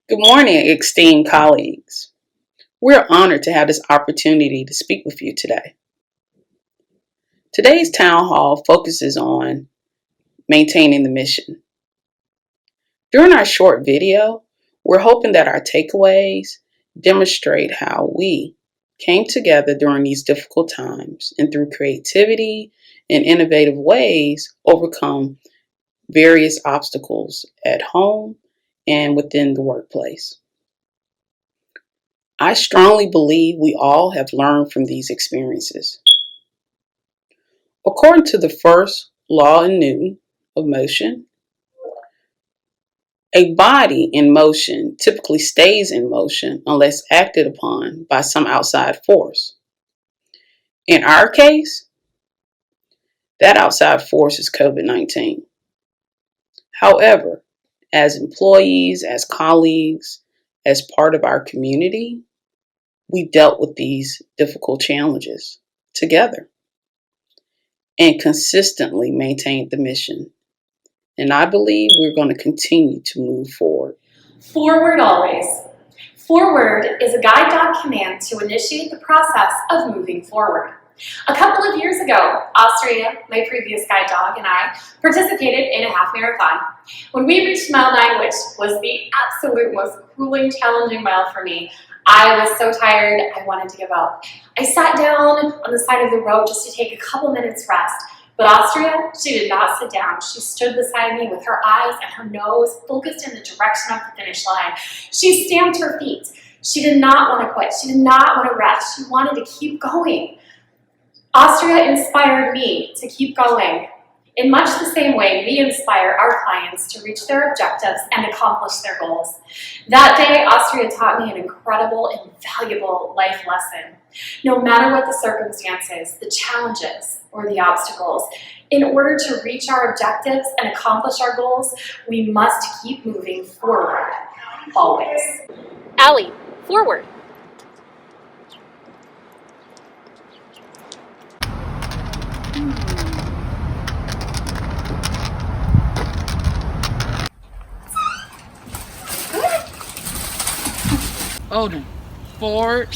Good morning, esteemed colleagues. We're honored to have this opportunity to speak with you today. Today's town hall focuses on maintaining the mission. During our short video, we're hoping that our takeaways demonstrate how we came together during these difficult times and through creativity and innovative ways overcome various obstacles at home and within the workplace. I strongly believe we all have learned from these experiences. According to the first law in Newton of motion, a body in motion typically stays in motion unless acted upon by some outside force. In our case, that outside force is COVID-19. However, as employees, as colleagues, as part of our community, we dealt with these difficult challenges together and consistently maintained the mission. And I believe we're going to continue to move forward. Forward always. Forward is a guide dog command to initiate the process of moving forward. A couple of years ago, Austria, my previous guide dog, and I participated in a half marathon. When we reached mile 9, which was the absolute most grueling, challenging mile for me, I was so tired, I wanted to give up. I sat down on the side of the road just to take a couple minutes rest. But Austria, she did not sit down. She stood beside me with her eyes and her nose focused in the direction of the finish line. She stamped her feet. She did not want to quit. She did not want to rest. She wanted to keep going. Austria inspired me to keep going. In much the same way, we inspire our clients to reach their objectives and accomplish their goals. That day, Austria taught me an incredible and valuable life lesson. No matter what the circumstances, the challenges, or the obstacles, in order to reach our objectives and accomplish our goals, we must keep moving forward, always. Allie, forward. Odin, forward.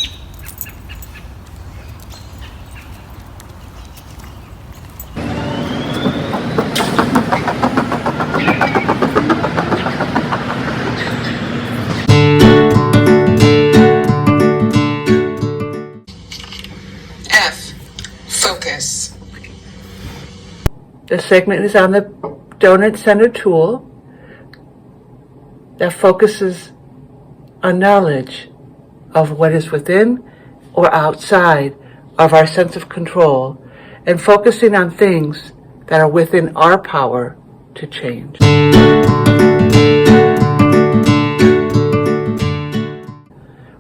F. Focus. The segment is on the donut center tool that focuses on knowledge of what is within or outside of our sense of control and focusing on things that are within our power to change.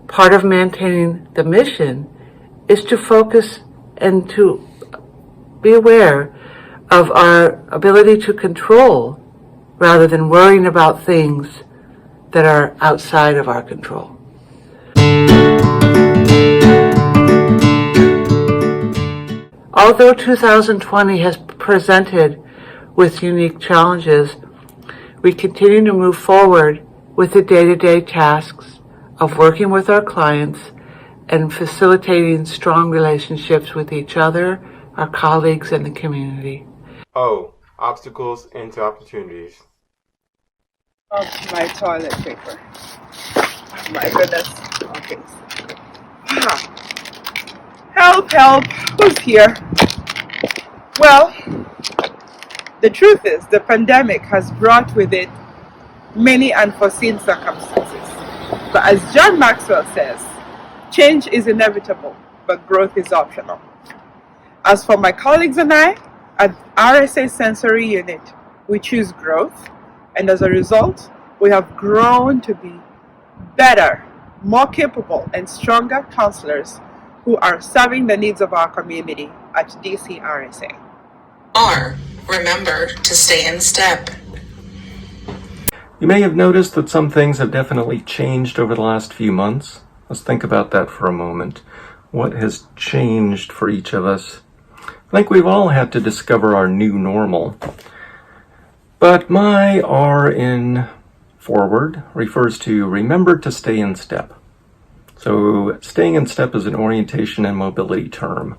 Part of maintaining the mission is to focus and to be aware of our ability to control rather than worrying about things that are outside of our control. Although 2020 has presented with unique challenges, we continue to move forward with the day-to-day tasks of working with our clients and facilitating strong relationships with each other, our colleagues, and the community. O. Obstacles into opportunities. Of my toilet paper. My goodness. Okay. Help, help. Who's here? Well, the truth is the pandemic has brought with it many unforeseen circumstances. But as John Maxwell says, change is inevitable, but growth is optional. As for my colleagues and I, at DDS Sensory Unit, we choose growth, and as a result, we have grown to be better, more capable, and stronger counselors who are serving the needs of our community at DCRSA. R. Remember to stay in step. You may have noticed that some things have definitely changed over the last few months. Let's think about that for a moment. What has changed for each of us? I think we've all had to discover our new normal. But my R in forward refers to remember to stay in step. So staying in step is an orientation and mobility term,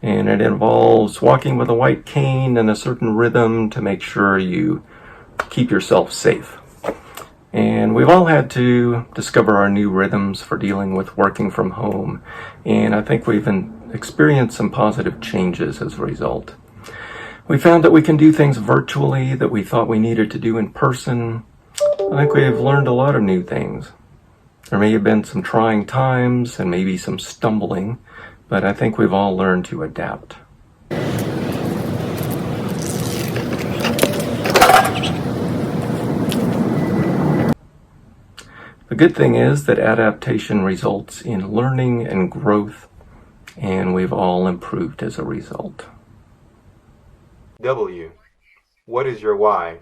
and it involves walking with a white cane in a certain rhythm to make sure you keep yourself safe. And we've all had to discover our new rhythms for dealing with working from home, and I think we've experienced some positive changes as a result. We found that we can do things virtually that we thought we needed to do in person. I think we've learned a lot of new things. There may have been some trying times and maybe some stumbling, but I think we've all learned to adapt. The good thing is that adaptation results in learning and growth, and we've all improved as a result. W. What is your why?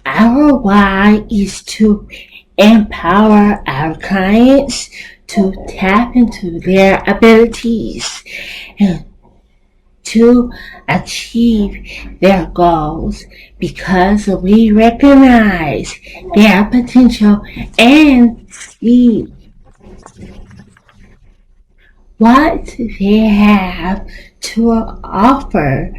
Our why is to empower our clients to tap into their abilities and to achieve their goals because we recognize their potential and see what they have to offer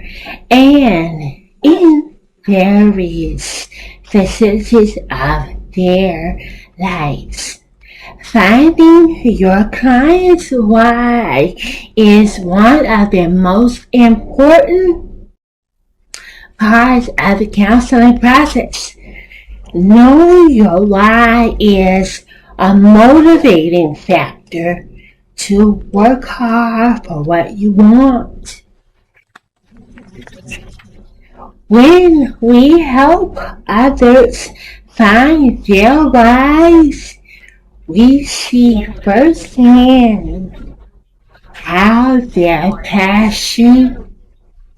and in various facets of their lives. Finding your client's why is one of the most important parts of the counseling process. Knowing your why is a motivating factor to work hard for what you want. When we help others find their whys, we see firsthand how their passion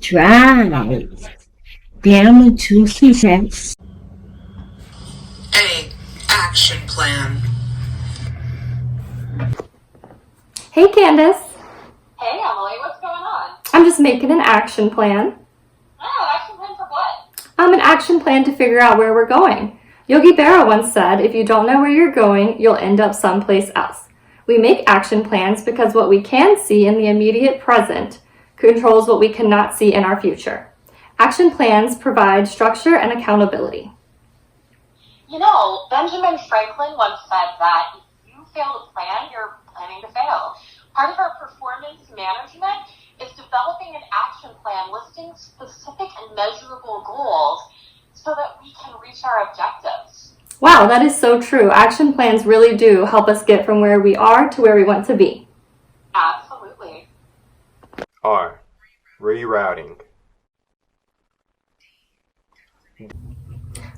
drives them to success. A. Action plan. Hey Candace, Hey Emily, what's going on? I'm just making an action plan. Oh, action plan for what? An action plan to figure out where we're going. Yogi Berra once said, if you don't know where you're going, you'll end up someplace else. We make action plans because what we can see in the immediate present controls what we cannot see in our future. Action plans provide structure and accountability. You know, Benjamin Franklin once said that if you fail to plan, you're planning to fail. Part of our performance management is developing an action plan listing specific and measurable goals so that we can reach our objectives. Wow, that is so true. Action plans really do help us get from where we are to where we want to be. Absolutely. R. Rerouting.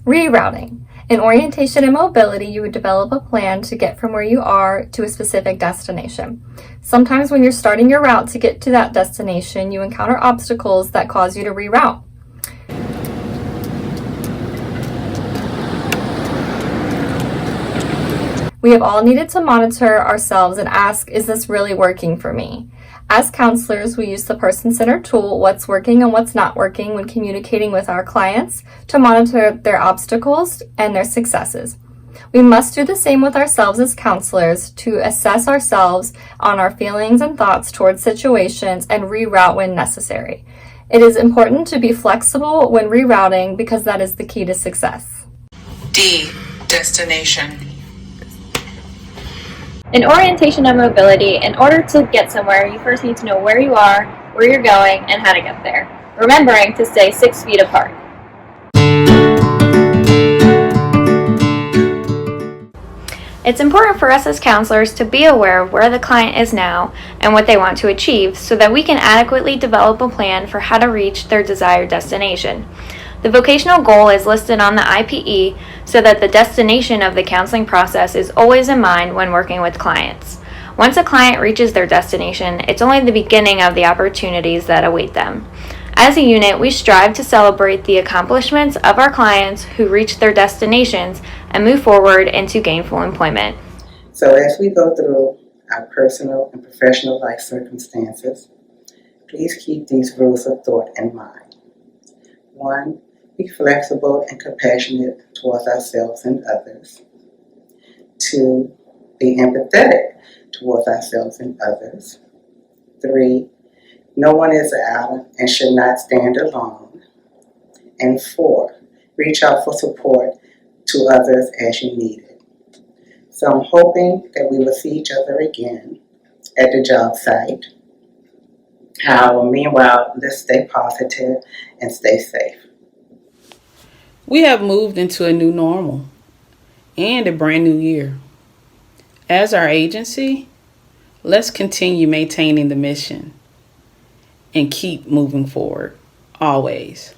Rerouting. In orientation and mobility, you would develop a plan to get from where you are to a specific destination. Sometimes when you're starting your route to get to that destination, you encounter obstacles that cause you to reroute. We have all needed to monitor ourselves and ask, is this really working for me? As counselors, we use the person-centered tool, what's working and what's not working, when communicating with our clients to monitor their obstacles and their successes. We must do the same with ourselves as counselors to assess ourselves on our feelings and thoughts towards situations and reroute when necessary. It is important to be flexible when rerouting because that is the key to success. D. Destination. In orientation and mobility, in order to get somewhere, you first need to know where you are, where you're going, and how to get there, remembering to stay 6 feet apart. It's important for us as counselors to be aware of where the client is now and what they want to achieve so that we can adequately develop a plan for how to reach their desired destination. The vocational goal is listed on the IPE so that the destination of the counseling process is always in mind when working with clients. Once a client reaches their destination, it's only the beginning of the opportunities that await them. As a unit, we strive to celebrate the accomplishments of our clients who reach their destinations and move forward into gainful employment. So as we go through our personal and professional life circumstances, please keep these rules of thought in mind. 1. Be flexible and compassionate towards ourselves and others. 2, be empathetic towards ourselves and others. 3, no one is an island and should not stand alone. And 4, reach out for support to others as you need it. So I'm hoping that we will see each other again at the job site. However, meanwhile, let's stay positive and stay safe. We have moved into a new normal and a brand new year. As our agency, let's continue maintaining the mission and keep moving forward, always.